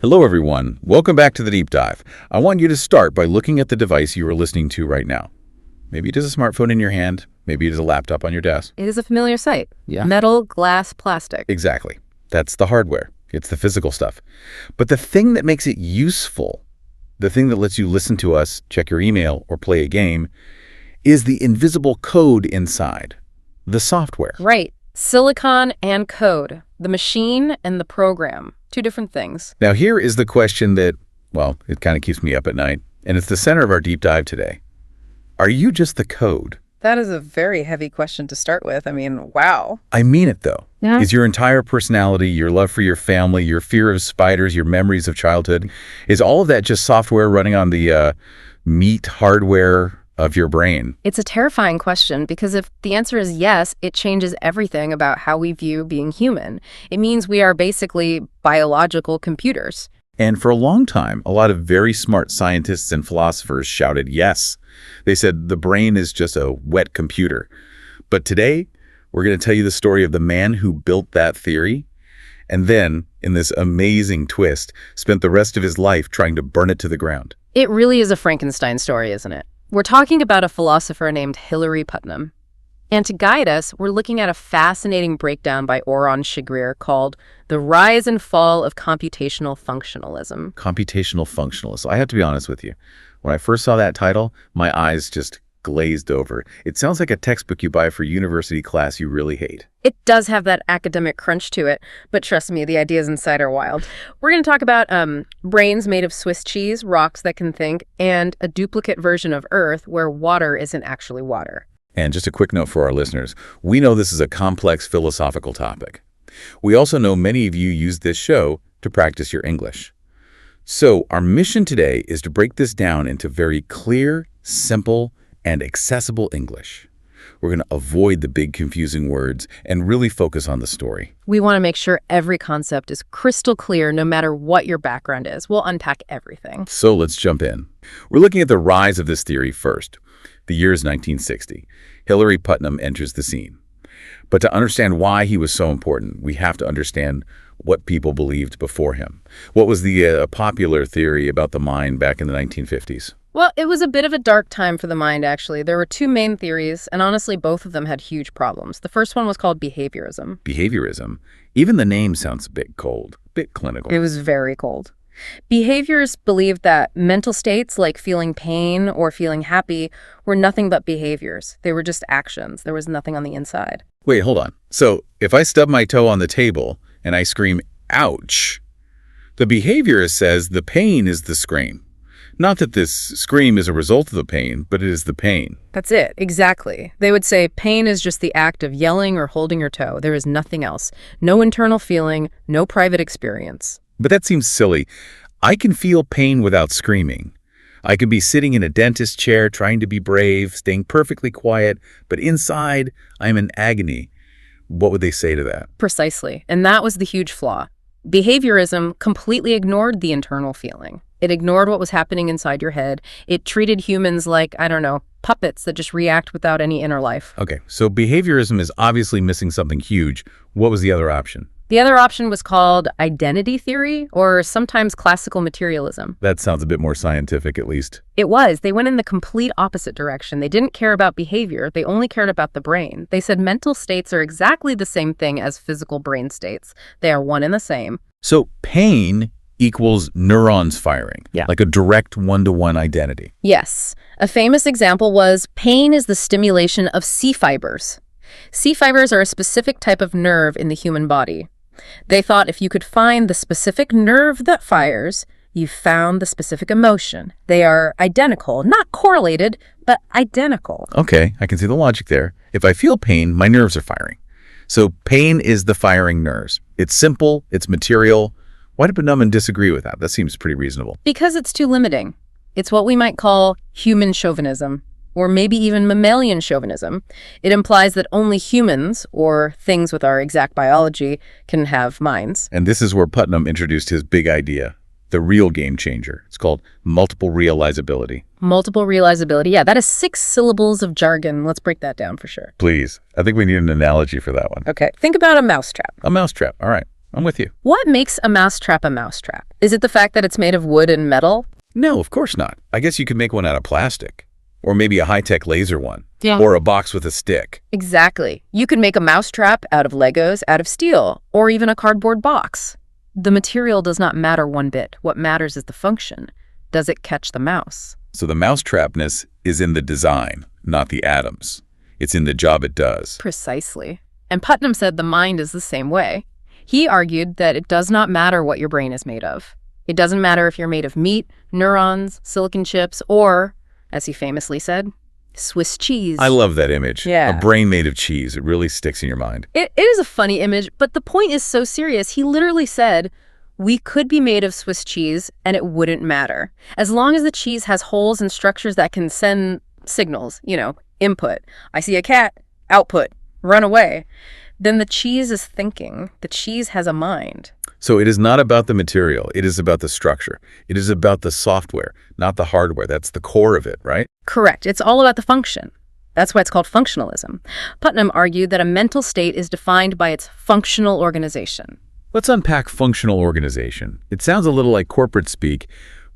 Hello, everyone. Welcome back to the Deep Dive. I want you to start by looking at the device you are listening to right now. Maybe it is a smartphone in your hand. Maybe it is a laptop on your desk. It is a familiar sight. Yeah. Metal, glass, plastic. Exactly. That's the hardware. It's the physical stuff. But the thing that makes it useful, the thing that lets you listen to us, check your email, or play a game, is the invisible code inside, the software. Right. Silicon and code. The machine and the program. Two different things. Now, here is the question that, well, it kind of keeps me up at night, and it's the center of our deep dive today. Are you just the code? That is a very heavy question to start with. I mean, wow. I mean it, though. Yeah. Is your entire personality, your love for your family, your fear of spiders, your memories of childhood, is all of that just software running on the meat hardware of your brain? It's a terrifying question because if the answer is yes, it changes everything about how we view being human. It means we are basically biological computers. And for a long time, a lot of very smart scientists and philosophers shouted yes. They said the brain is just a wet computer. But today, we're going to tell you the story of the man who built that theory, and then, in this amazing twist, spent the rest of his life trying to burn it to the ground. It really is a Frankenstein story, isn't it? We're talking about a philosopher named Hilary Putnam. And to guide us, we're looking at a fascinating breakdown by Oron Shagrir called The Rise and Fall of Computational Functionalism. Computational functionalism. I have to be honest with you. When I first saw that title, my eyes just glazed over. It sounds like a textbook you buy for university class you really hate. It does have that academic crunch to it, but trust me, the ideas inside are wild. We're going to talk about brains made of Swiss cheese, rocks that can think, and a duplicate version of Earth where water isn't actually water. And just a quick note for our listeners, we know this is a complex philosophical topic. We also know many of you use this show to practice your English. So our mission today is to break this down into very clear, simple, and accessible English. We're going to avoid the big confusing words and really focus on the story. We want to make sure every concept is crystal clear no matter what your background is. We'll unpack everything. So let's jump in. We're looking at the rise of this theory first. The year is 1960. Hilary Putnam enters the scene. But to understand why he was so important, we have to understand what people believed before him. What was the popular theory about the mind back in the 1950s? Well, it was a bit of a dark time for the mind, actually. There were two main theories, and honestly, both of them had huge problems. The first one was called behaviorism. Behaviorism? Even the name sounds a bit cold, a bit clinical. It was very cold. Behaviorists believed that mental states like feeling pain or feeling happy were nothing but behaviors. They were just actions. There was nothing on the inside. Wait, hold on. So if I stub my toe on the table and I scream, ouch, the behaviorist says the pain is the scream. Not that this scream is a result of the pain, but it is the pain. That's it, exactly. They would say pain is just the act of yelling or holding your toe. There is nothing else. No internal feeling, no private experience. But that seems silly. I can feel pain without screaming. I could be sitting in a dentist chair trying to be brave, staying perfectly quiet, but inside, I'm in agony. What would they say to that? Precisely. And that was the huge flaw. Behaviorism completely ignored the internal feeling. It ignored what was happening inside your head. It treated humans like, I don't know, puppets that just react without any inner life. Okay, so behaviorism is obviously missing something huge. What was the other option? The other option was called identity theory, or sometimes classical materialism. That sounds a bit more scientific, at least. It was. They went in the complete opposite direction. They didn't care about behavior. They only cared about the brain. They said mental states are exactly the same thing as physical brain states. They are one and the same. So pain equals neurons firing, like a direct one-to-one identity. Yes. A famous example was pain is the stimulation of C fibers. C fibers are a specific type of nerve in the human body. They thought if you could find the specific nerve that fires, you found the specific emotion. They are identical, not correlated, but identical. Okay, I can see the logic there. If I feel pain, my nerves are firing. So pain is the firing nerves. It's simple, it's material. Why did Putnam disagree with that? That seems pretty reasonable. Because it's too limiting. It's what we might call human chauvinism, or maybe even mammalian chauvinism. It implies that only humans, or things with our exact biology, can have minds. And this is where Putnam introduced his big idea, the real game changer. It's called multiple realizability. Multiple realizability. Yeah, that is 6 syllables of jargon. Let's break that down for sure. Please. I think we need an analogy for that one. Okay, think about a mousetrap. A mousetrap. All right. I'm with you. What makes a mousetrap a mousetrap? Is it the fact that it's made of wood and metal? No, of course not. I guess you could make one out of plastic. Or maybe a high-tech laser one. Yeah. Or a box with a stick. Exactly. You could make a mousetrap out of Legos, out of steel, or even a cardboard box. The material does not matter one bit. What matters is the function. Does it catch the mouse? So the mousetrapness is in the design, not the atoms. It's in the job it does. Precisely. And Putnam said the mind is the same way. He argued that it does not matter what your brain is made of. It doesn't matter if you're made of meat, neurons, silicon chips, or, as he famously said, Swiss cheese. I love that image. Yeah. A brain made of cheese. It really sticks in your mind. It is a funny image, but the point is so serious. He literally said, we could be made of Swiss cheese and it wouldn't matter. As long as the cheese has holes and structures that can send signals, input. I see a cat, output, run away. Then the cheese is thinking. The cheese has a mind. So it is not about the material. It is about the structure. It is about the software, not the hardware. That's the core of it, right? Correct. It's all about the function. That's why it's called functionalism. Putnam argued that a mental state is defined by its functional organization. Let's unpack functional organization. It sounds a little like corporate speak.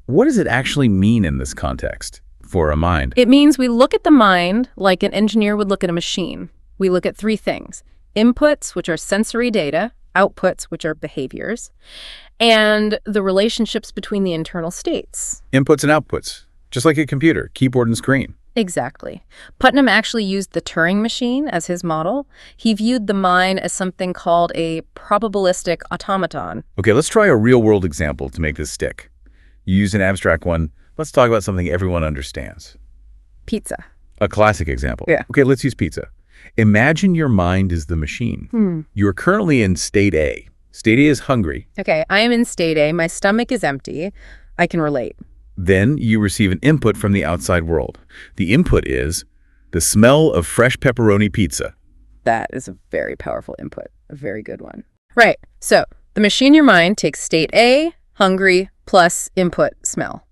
What does it actually mean in this context for a mind? It means we look at the mind like an engineer would look at a machine. We look at three things: inputs, which are sensory data, outputs, which are behaviors, and the relationships between the internal states. Inputs and outputs, just like a computer, keyboard and screen. Exactly. Putnam actually used the Turing machine as his model. He viewed the mind as something called a probabilistic automaton. Okay, let's try a real-world example to make this stick. You use an abstract one. Let's talk about something everyone understands. Pizza. A classic example. Yeah. Okay, let's use pizza. Imagine your mind is the machine. You are currently in state A. State A is hungry. Okay, I am in state A. My stomach is empty. I can relate. Then you receive an input from the outside world. The input is the smell of fresh pepperoni pizza. That is a very powerful input. A very good one. Right. So the machine in your mind takes state A, hungry, plus input, smell.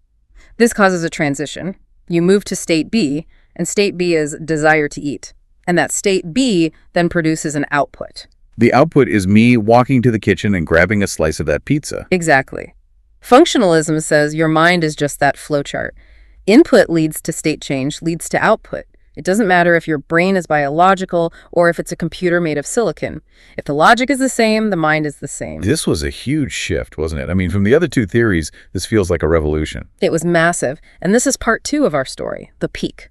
This causes a transition. You move to state B, and state B is desire to eat. And that state B then produces an output. The output is me walking to the kitchen and grabbing a slice of that pizza. Exactly. Functionalism says your mind is just that flowchart. Input leads to state change, leads to output. It doesn't matter if your brain is biological or if it's a computer made of silicon. If the logic is the same, the mind is the same. This was a huge shift, wasn't it? I mean, from the other two theories, this feels like a revolution. It was massive, and this is part 2 of our story, the peak.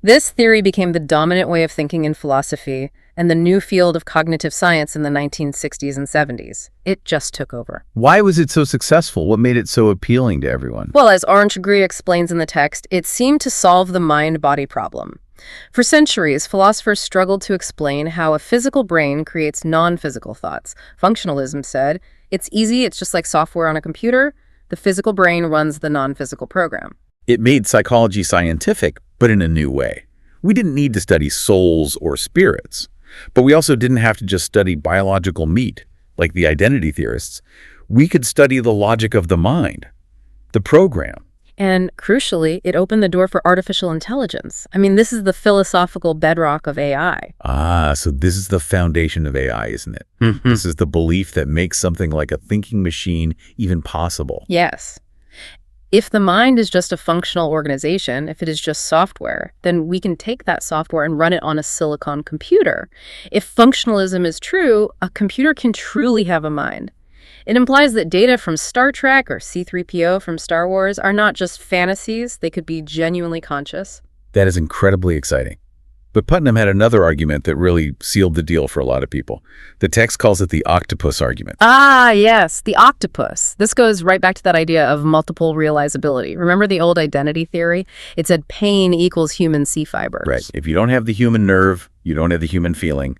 This theory became the dominant way of thinking in philosophy and the new field of cognitive science in the 1960s and 70s. It just took over. Why was it so successful? What made it so appealing to everyone? Well, as Oron Shagrir explains in the text, it seemed to solve the mind-body problem. For centuries, philosophers struggled to explain how a physical brain creates non-physical thoughts. Functionalism said, it's easy, it's just like software on a computer. The physical brain runs the non-physical program. It made psychology scientific, but in a new way. We didn't need to study souls or spirits, but we also didn't have to just study biological meat, like the identity theorists. We could study the logic of the mind, the program. And crucially, it opened the door for artificial intelligence. I mean, this is the philosophical bedrock of AI. Ah, so this is the foundation of AI, isn't it? This is the belief that makes something like a thinking machine even possible. Yes. If the mind is just a functional organization, if it is just software, then we can take that software and run it on a silicon computer. If functionalism is true, a computer can truly have a mind. It implies that data from Star Trek or C-3PO from Star Wars are not just fantasies, they could be genuinely conscious. That is incredibly exciting. But Putnam had another argument that really sealed the deal for a lot of people. The text calls it the octopus argument. Ah, yes, the octopus. This goes right back to that idea of multiple realizability. Remember the old identity theory? It said pain equals human C fibers. Right. If you don't have the human nerve, you don't have the human feeling.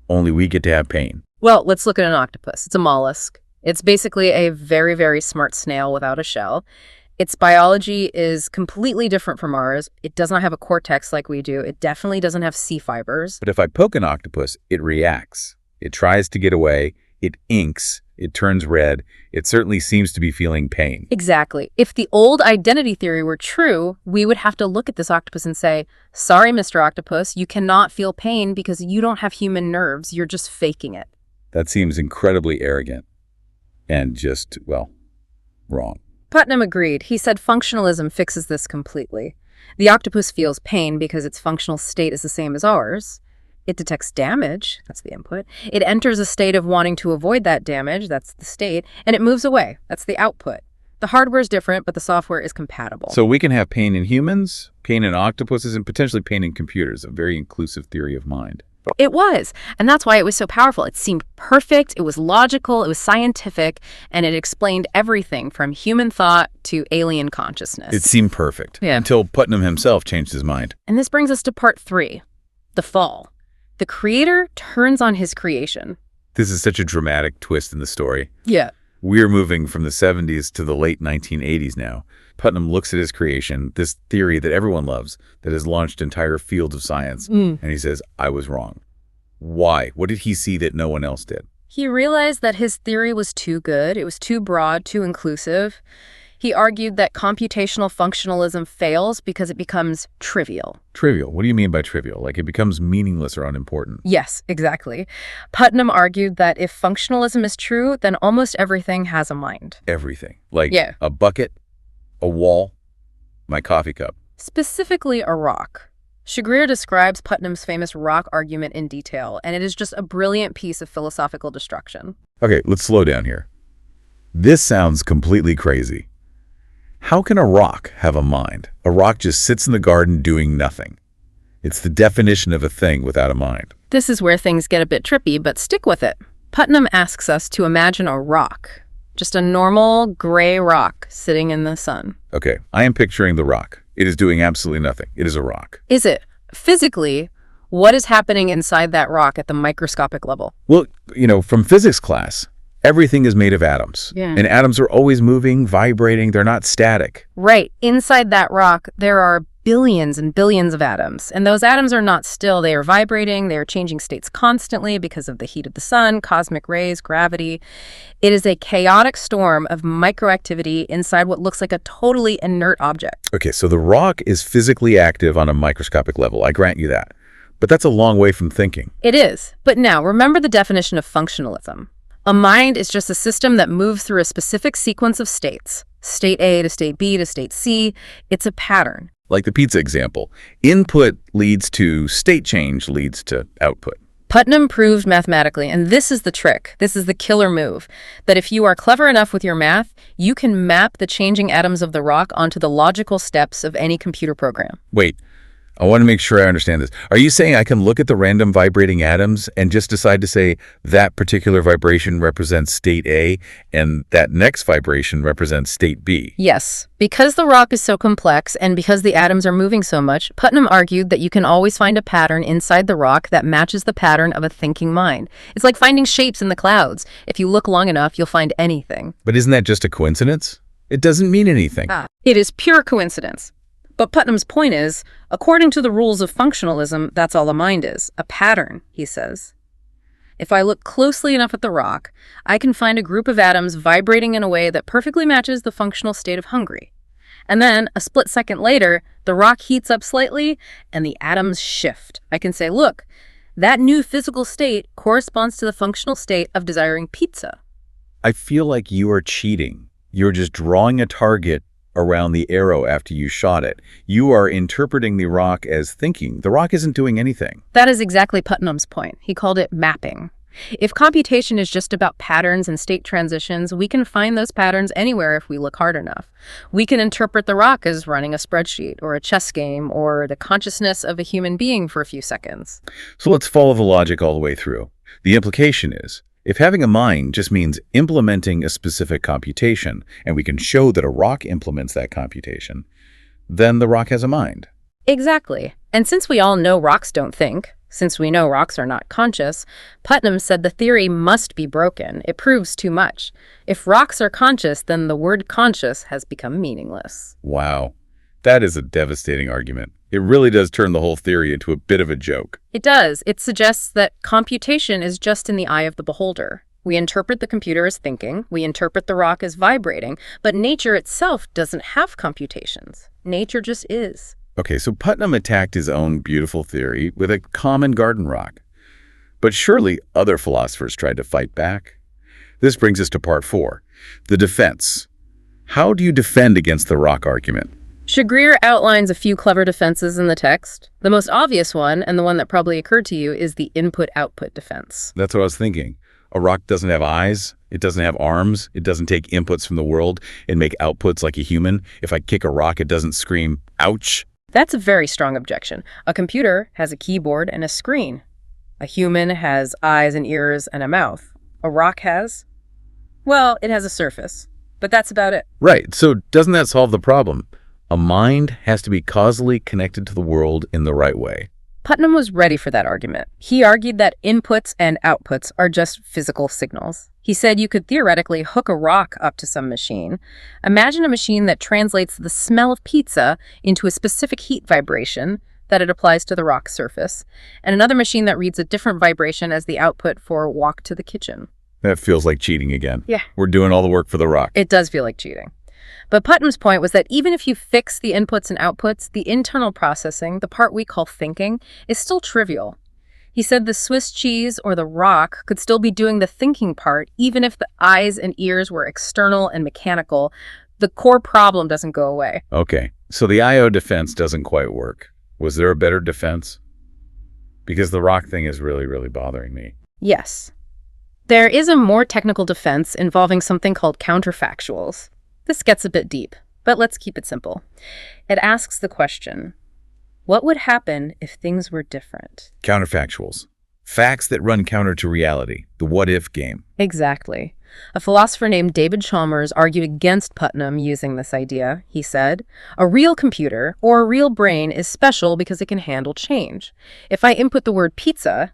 Only we get to have pain. Well, let's look at an octopus. It's a mollusk. It's basically a very, very smart snail without a shell. Its biology is completely different from ours. It does not have a cortex like we do. It definitely doesn't have C fibers. But if I poke an octopus, it reacts. It tries to get away. It inks. It turns red. It certainly seems to be feeling pain. Exactly. If the old identity theory were true, we would have to look at this octopus and say, sorry, Mr. Octopus, you cannot feel pain because you don't have human nerves. You're just faking it. That seems incredibly arrogant and just, well, wrong. Putnam agreed. He said functionalism fixes this completely. The octopus feels pain because its functional state is the same as ours. It detects damage, that's the input. It enters a state of wanting to avoid that damage, that's the state, and it moves away, that's the output. The hardware is different, but the software is compatible. So we can have pain in humans, pain in octopuses, and potentially pain in computers, a very inclusive theory of mind. It was, and that's why it was so powerful. It seemed perfect, it was logical, it was scientific, and it explained everything from human thought to alien consciousness. It seemed perfect until Putnam himself changed his mind. And this brings us to part 3, the fall. The creator turns on his creation. This is such a dramatic twist in the story. Yeah. We're moving from the 70s to the late 1980s now. Putnam looks at his creation, this theory that everyone loves, that has launched entire fields of science, and he says, I was wrong. Why? What did he see that no one else did? He realized that his theory was too good, it was too broad, too inclusive. He argued that computational functionalism fails because it becomes trivial. Trivial? What do you mean by trivial? Like it becomes meaningless or unimportant? Yes, exactly. Putnam argued that if functionalism is true, then almost everything has a mind. Everything. Like a bucket, a wall, my coffee cup. Specifically a rock. Shagrir describes Putnam's famous rock argument in detail, and it is just a brilliant piece of philosophical destruction. Okay, let's slow down here. This sounds completely crazy. How can a rock have a mind? A rock just sits in the garden doing nothing. It's the definition of a thing without a mind. This is where things get a bit trippy, but stick with it. Putnam asks us to imagine a rock. Just a normal gray rock sitting in the sun. Okay, I am picturing the rock. It is doing absolutely nothing. It is a rock. Is it? Physically, what is happening inside that rock at the microscopic level? Well, from physics class, everything is made of atoms. Yeah. And atoms are always moving, vibrating. They're not static. Right. Inside that rock, there are billions and billions of atoms. And those atoms are not still. They are vibrating. They are changing states constantly because of the heat of the sun, cosmic rays, gravity. It is a chaotic storm of microactivity inside what looks like a totally inert object. Okay, so the rock is physically active on a microscopic level. I grant you that. But that's a long way from thinking. It is. But now, remember the definition of functionalism. A mind is just a system that moves through a specific sequence of states. State A to state B to state C. It's a pattern. Like the pizza example, input leads to state change leads to output. Putnam proved mathematically, and this is the trick, this is the killer move, that if you are clever enough with your math, you can map the changing atoms of the rock onto the logical steps of any computer program. Wait, I want to make sure I understand this. Are you saying I can look at the random vibrating atoms and just decide to say that particular vibration represents state A and that next vibration represents state B? Yes. Because the rock is so complex and because the atoms are moving so much, Putnam argued that you can always find a pattern inside the rock that matches the pattern of a thinking mind. It's like finding shapes in the clouds. If you look long enough, you'll find anything. But isn't that just a coincidence? It doesn't mean anything. It is pure coincidence. But Putnam's point is, according to the rules of functionalism, that's all a mind is, a pattern, he says. If I look closely enough at the rock, I can find a group of atoms vibrating in a way that perfectly matches the functional state of hungry. And then, a split second later, the rock heats up slightly and the atoms shift. I can say, look, that new physical state corresponds to the functional state of desiring pizza. I feel like you are cheating. You're just drawing a target around the arrow after you shot it. You are interpreting the rock as thinking. The rock isn't doing anything. That is exactly Putnam's point. He called it mapping. If computation is just about patterns and state transitions, we can find those patterns anywhere if we look hard enough. We can interpret the rock as running a spreadsheet or a chess game or the consciousness of a human being for a few seconds. So let's follow the logic all the way through. The implication is, if having a mind just means implementing a specific computation, and we can show that a rock implements that computation, then the rock has a mind. Exactly. And since we all know rocks don't think, since we know rocks are not conscious, Putnam said the theory must be broken. It proves too much. If rocks are conscious, then the word conscious has become meaningless. Wow. That is a devastating argument. It really does turn the whole theory into a bit of a joke. It does. It suggests that computation is just in the eye of the beholder. We interpret the computer as thinking, we interpret the rock as vibrating, but nature itself doesn't have computations. Nature just is. Okay, so Putnam attacked his own beautiful theory with a common garden rock. But surely other philosophers tried to fight back. This brings us to part 4, the defense. How do you defend against the rock argument? Shagrir outlines a few clever defenses in the text. The most obvious one, and the one that probably occurred to you, is the input-output defense. That's what I was thinking. A rock doesn't have eyes, it doesn't have arms, it doesn't take inputs from the world and make outputs like a human. If I kick a rock, it doesn't scream, ouch. That's a very strong objection. A computer has a keyboard and a screen. A human has eyes and ears and a mouth. A rock has, well, it has a surface, but that's about it. Right, so doesn't that solve the problem? A mind has to be causally connected to the world in the right way. Putnam was ready for that argument. He argued that inputs and outputs are just physical signals. He said you could theoretically hook a rock up to some machine. Imagine a machine that translates the smell of pizza into a specific heat vibration that it applies to the rock's surface, and another machine that reads a different vibration as the output for walk to the kitchen. That feels like cheating again. Yeah. We're doing all the work for the rock. It does feel like cheating. But Putnam's point was that even if you fix the inputs and outputs, the internal processing, the part we call thinking, is still trivial. He said the Swiss cheese or the rock could still be doing the thinking part, even if the eyes and ears were external and mechanical. The core problem doesn't go away. Okay, so the I/O defense doesn't quite work. Was there a better defense? Because the rock thing is really, really bothering me. Yes. There is a more technical defense involving something called counterfactuals. This gets a bit deep, but let's keep it simple. It asks the question, what would happen if things were different? Counterfactuals. Facts that run counter to reality. The what-if game. Exactly. A philosopher named David Chalmers argued against Putnam using this idea. He said, a real computer or a real brain is special because it can handle change. If I input the word pizza,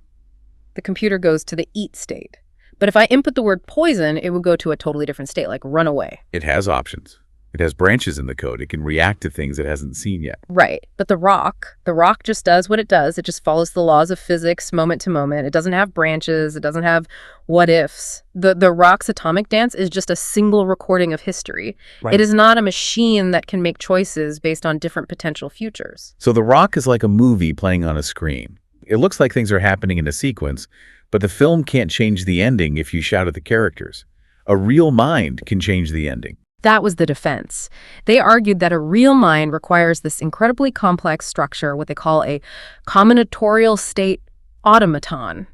the computer goes to the eat state. But if I input the word poison, it would go to a totally different state, like run away. It has options. It has branches in the code. It can react to things it hasn't seen yet. Right. But the rock just does what it does. It just follows the laws of physics moment to moment. It doesn't have branches. It doesn't have what ifs. The rock's atomic dance is just a single recording of history. Right. It is not a machine that can make choices based on different potential futures. So the rock is like a movie playing on a screen. It looks like things are happening in a sequence, but the film can't change the ending if you shout at the characters. A real mind can change the ending. That was the defense. They argued that a real mind requires this incredibly complex structure, what they call a combinatorial state automaton.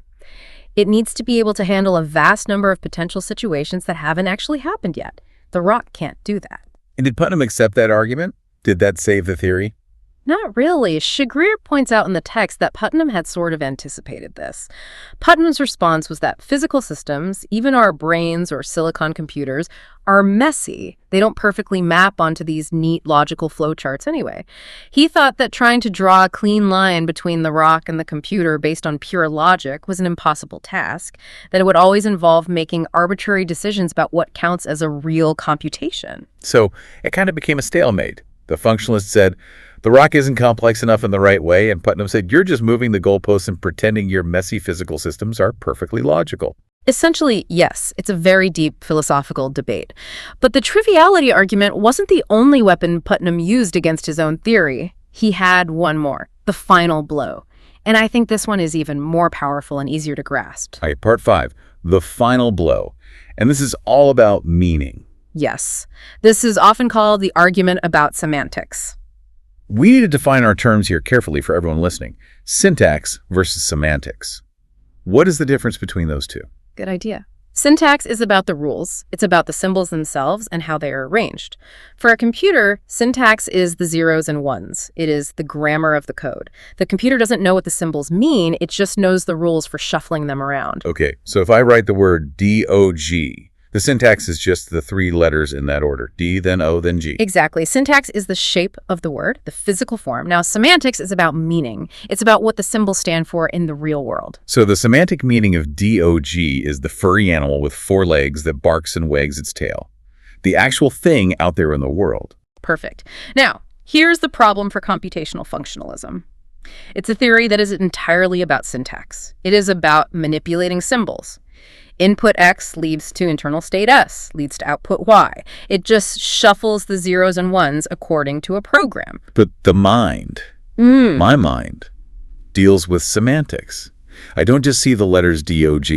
It needs to be able to handle a vast number of potential situations that haven't actually happened yet. The rock can't do that. And did Putnam accept that argument? Did that save the theory? Not really. Shagrir points out in the text that Putnam had sort of anticipated this. Putnam's response was that physical systems, even our brains or silicon computers, are messy. They don't perfectly map onto these neat logical flowcharts anyway. He thought that trying to draw a clean line between the rock and the computer based on pure logic was an impossible task, that it would always involve making arbitrary decisions about what counts as a real computation. So it kind of became a stalemate. The functionalist said, the rock isn't complex enough in the right way, and Putnam said, you're just moving the goalposts and pretending your messy physical systems are perfectly logical. Essentially, yes, it's a very deep philosophical debate. But the triviality argument wasn't the only weapon Putnam used against his own theory. He had one more, the final blow. And I think this one is even more powerful and easier to grasp. All right, part 5, the final blow. And this is all about meaning. Yes, this is often called the argument about semantics. We need to define our terms here carefully for everyone listening. Syntax versus semantics. What is the difference between those two? Good idea. Syntax is about the rules. It's about the symbols themselves and how they are arranged. For a computer, syntax is the zeros and ones. It is the grammar of the code. The computer doesn't know what the symbols mean. It just knows the rules for shuffling them around. Okay, so if I write the word D-O-G, the syntax is just the 3 letters in that order. D, then O, then G. Exactly. Syntax is the shape of the word, the physical form. Now, semantics is about meaning. It's about what the symbols stand for in the real world. So the semantic meaning of D-O-G is the furry animal with 4 legs that barks and wags its tail. The actual thing out there in the world. Perfect. Now, here's the problem for computational functionalism. It's a theory that is entirely about syntax. It is about manipulating symbols. Input X leads to internal state S, leads to output Y. It just shuffles the zeros and ones according to a program. But the mind, my mind, deals with semantics. I don't just see the letters DOG.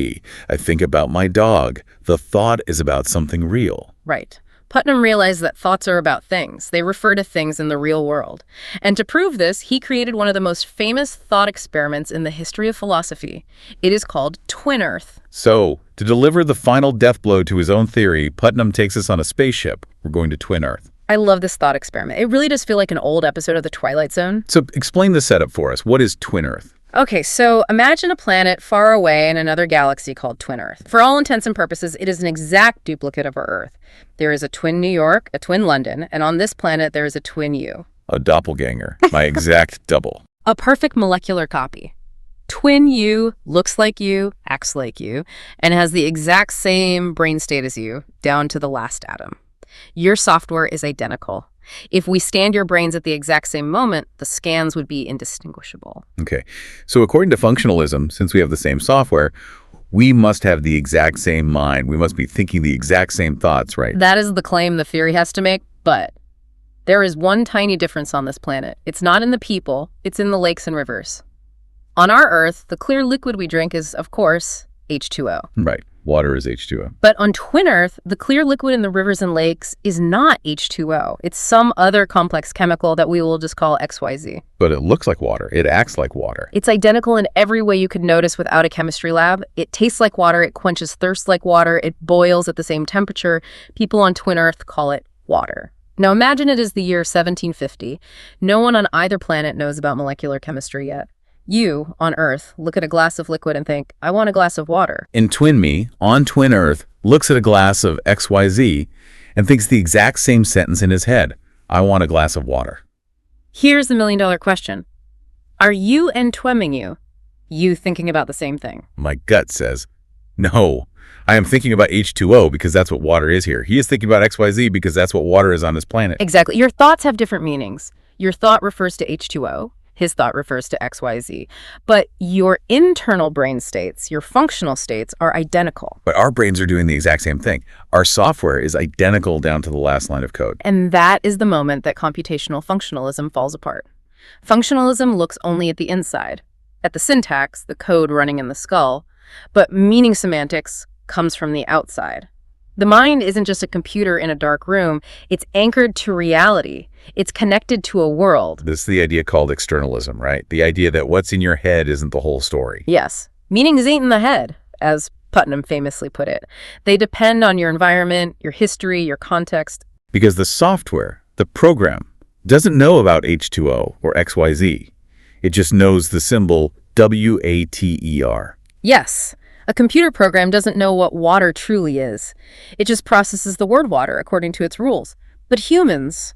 I think about my dog. The thought is about something real. Right. Putnam realized that thoughts are about things. They refer to things in the real world. And to prove this, he created one of the most famous thought experiments in the history of philosophy. It is called Twin Earth. So, to deliver the final death blow to his own theory, Putnam takes us on a spaceship. We're going to Twin Earth. I love this thought experiment. It really does feel like an old episode of The Twilight Zone. So, explain the setup for us. What is Twin Earth? Okay, so imagine a planet far away in another galaxy called Twin Earth. For all intents and purposes, it is an exact duplicate of our Earth. There is a twin New York, a twin London, and on this planet there is a twin you. A doppelganger, my exact double. A perfect molecular copy. Twin you looks like you, acts like you, and has the exact same brain state as you, down to the last atom. Your software is identical. If we scanned your brains at the exact same moment, the scans would be indistinguishable. Okay, so according to functionalism, since we have the same software, we must have the exact same mind. We must be thinking the exact same thoughts, right? That is the claim the theory has to make, but there is one tiny difference on this planet. It's not in the people, it's in the lakes and rivers. On our Earth, the clear liquid we drink is, of course, H2O. Right. Water is H2O. But on Twin Earth, the clear liquid in the rivers and lakes is not H2O. It's some other complex chemical that we will just call XYZ. But it looks like water. It acts like water. It's identical in every way you could notice without a chemistry lab. It tastes like water. It quenches thirst like water. It boils at the same temperature. People on Twin Earth call it water. Now imagine it is the year 1750. No one on either planet knows about molecular chemistry yet. You, on Earth, look at a glass of liquid and think, I want a glass of water. And Twin Me, on Twin Earth, looks at a glass of XYZ and thinks the exact same sentence in his head. I want a glass of water. Here's the million-dollar question. Are you and Twemming you thinking about the same thing? My gut says, no. I am thinking about H2O because that's what water is here. He is thinking about XYZ because that's what water is on this planet. Exactly. Your thoughts have different meanings. Your thought refers to H2O. His thought refers to XYZ. But your internal brain states, your functional states, are identical. But our brains are doing the exact same thing. Our software is identical down to the last line of code. And that is the moment that computational functionalism falls apart. Functionalism looks only at the inside, at the syntax, the code running in the skull, but meaning semantics comes from the outside. The mind isn't just a computer in a dark room. It's anchored to reality. It's connected to a world. This is the idea called externalism, right? The idea that what's in your head isn't the whole story. Yes. Meanings ain't in the head, as Putnam famously put it. They depend on your environment, your history, your context. Because the software, the program, doesn't know about H2O or XYZ. It just knows the symbol WATER. Yes. A computer program doesn't know what water truly is. It just processes the word water according to its rules. But humans,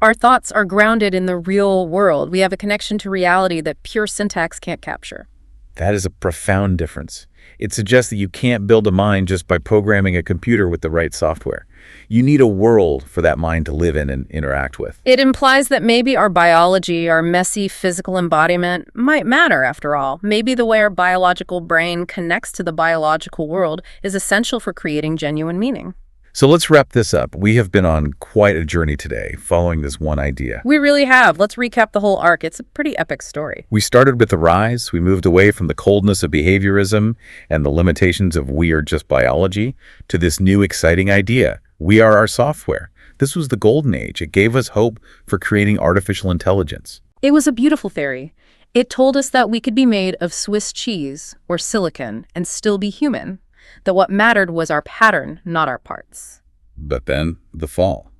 our thoughts are grounded in the real world. We have a connection to reality that pure syntax can't capture. That is a profound difference. It suggests that you can't build a mind just by programming a computer with the right software. You need a world for that mind to live in and interact with. It implies that maybe our biology, our messy physical embodiment, might matter after all. Maybe the way our biological brain connects to the biological world is essential for creating genuine meaning. So let's wrap this up. We have been on quite a journey today, following this one idea. We really have. Let's recap the whole arc. It's a pretty epic story. We started with the rise. We moved away from the coldness of behaviorism and the limitations of we are just biology to this new exciting idea. We are our software. This was the golden age. It gave us hope for creating artificial intelligence. It was a beautiful theory. It told us that we could be made of Swiss cheese or silicon and still be human. That what mattered was our pattern, not our parts. But then, the fall.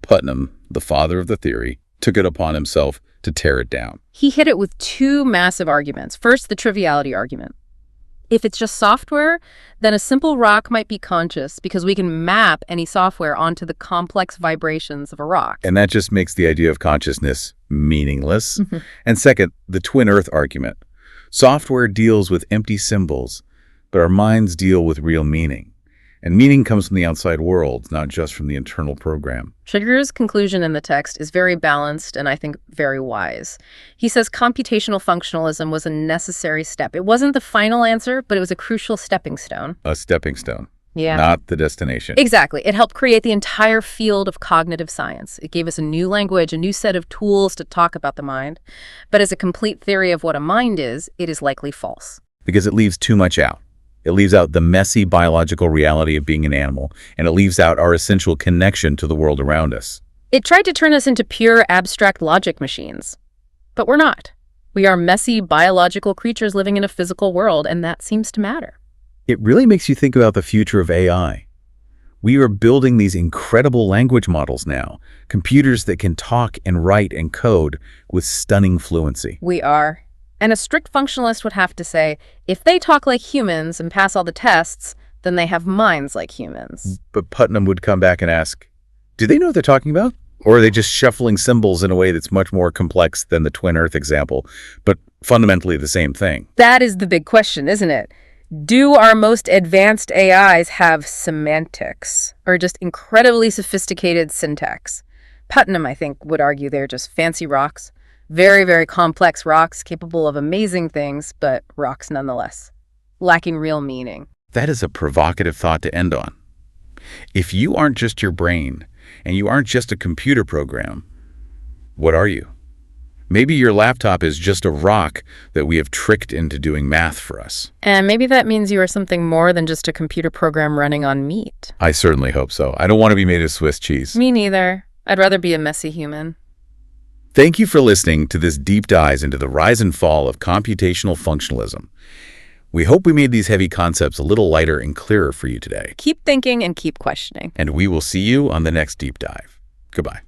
Putnam, the father of the theory, took it upon himself to tear it down. He hit it with two massive arguments. First, the triviality argument. If it's just software, then a simple rock might be conscious because we can map any software onto the complex vibrations of a rock. And that just makes the idea of consciousness meaningless. And second, the twin earth argument. Software deals with empty symbols, but our minds deal with real meaning. And meaning comes from the outside world, not just from the internal program. Shagrir's conclusion in the text is very balanced and I think very wise. He says computational functionalism was a necessary step. It wasn't the final answer, but it was a crucial stepping stone. A stepping stone. Yeah. Not the destination. Exactly. It helped create the entire field of cognitive science. It gave us a new language, a new set of tools to talk about the mind. But as a complete theory of what a mind is, it is likely false. because it leaves too much out. It leaves out the messy biological reality of being an animal, and it leaves out our essential connection to the world around us. It tried to turn us into pure abstract logic machines. But we're not. We are messy biological creatures living in a physical world, and that seems to matter. It really makes you think about the future of AI. We are building these incredible language models now, computers that can talk and write and code with stunning fluency. We are. And a strict functionalist would have to say, if they talk like humans and pass all the tests, then they have minds like humans. But Putnam would come back and ask, do they know what they're talking about? Or are they just shuffling symbols in a way that's much more complex than the twin Earth example, but fundamentally the same thing? That is the big question, isn't it? Do our most advanced AIs have semantics, or just incredibly sophisticated syntax? Putnam, I think, would argue they're just fancy rocks. Very, very complex rocks, capable of amazing things, but rocks nonetheless, lacking real meaning. That is a provocative thought to end on. If you aren't just your brain, and you aren't just a computer program, what are you? Maybe your laptop is just a rock that we have tricked into doing math for us. And maybe that means you are something more than just a computer program running on meat. I certainly hope so. I don't want to be made of Swiss cheese. Me neither. I'd rather be a messy human. Thank you for listening to this deep dive into the rise and fall of computational functionalism. We hope we made these heavy concepts a little lighter and clearer for you today. Keep thinking and keep questioning. And we will see you on the next deep dive. Goodbye.